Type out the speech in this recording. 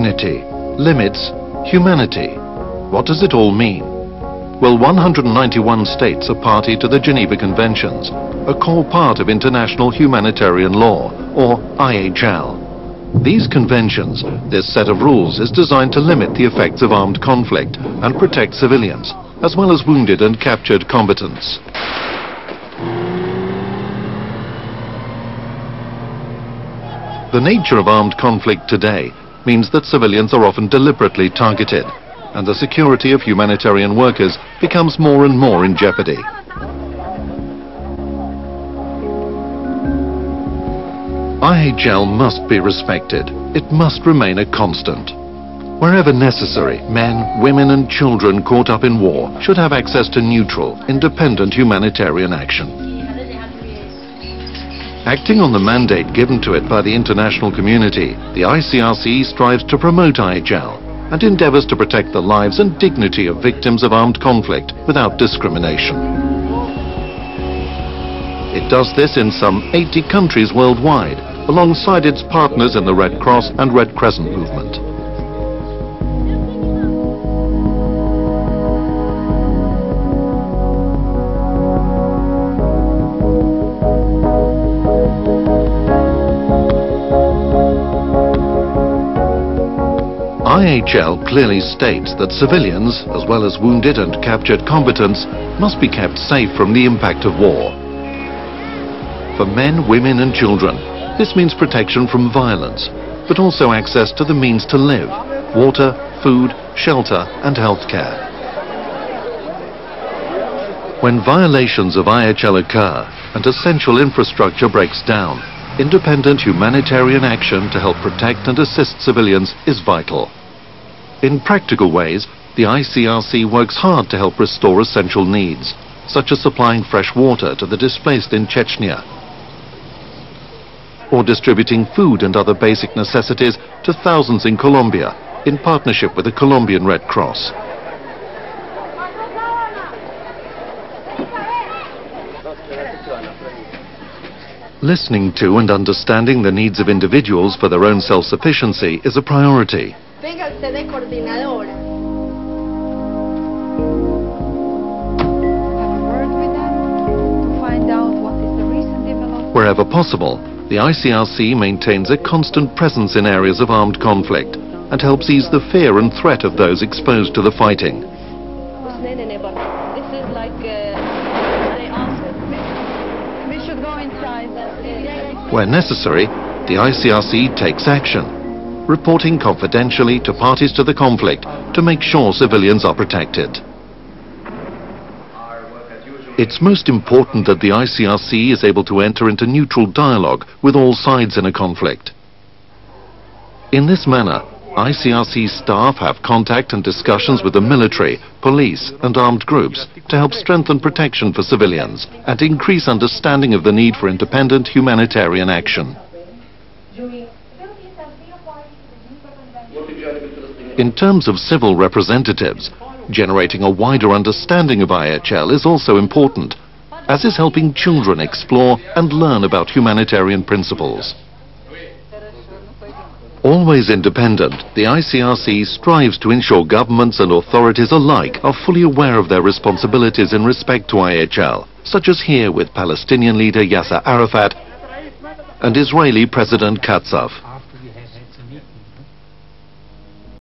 dignity, limits, humanity. What does it all mean? Well, 191 states are party to the Geneva Conventions, a core part of international humanitarian law, or IHL. These conventions, this set of rules, is designed to limit the effects of armed conflict and protect civilians, as well as wounded and captured combatants. The nature of armed conflict today means that civilians are often deliberately targeted, and the security of humanitarian workers becomes more and more in jeopardy. IHL must be respected. It must remain a constant. Wherever necessary, men, women and children caught up in war should have access to neutral, independent humanitarian action. Acting on the mandate given to it by the international community, the ICRC strives to promote IHL and endeavors to protect the lives and dignity of victims of armed conflict without discrimination. It does this in some 80 countries worldwide, alongside its partners in the Red Cross and Red Crescent movement. IHL clearly states that civilians, as well as wounded and captured combatants, must be kept safe from the impact of war. For men, women and children, this means protection from violence, but also access to the means to live, water, food, shelter and health care. When violations of IHL occur and essential infrastructure breaks down, independent humanitarian action to help protect and assist civilians is vital. In practical ways, the ICRC works hard to help restore essential needs, such as supplying fresh water to the displaced in Chechnya, or distributing food and other basic necessities to thousands in Colombia, in partnership with the Colombian Red Cross. Listening to and understanding the needs of individuals for their own self-sufficiency is a priority. Venga usted de coordinadora. Wherever possible, the ICRC maintains a constant presence in areas of armed conflict and helps ease the fear and threat of those exposed to the fighting. This is like we should go inside. Where necessary, the ICRC takes action, reporting confidentially to parties to the conflict to make sure civilians are protected. It's most important that the ICRC is able to enter into neutral dialogue with all sides in a conflict. In this manner, ICRC staff have contact and discussions with the military, police and armed groups to help strengthen protection for civilians and increase understanding of the need for independent humanitarian action. In terms of civil representatives, generating a wider understanding of IHL is also important, as is helping children explore and learn about humanitarian principles. Always independent, the ICRC strives to ensure governments and authorities alike are fully aware of their responsibilities in respect to IHL, such as here with Palestinian leader Yasser Arafat and Israeli President Katsav.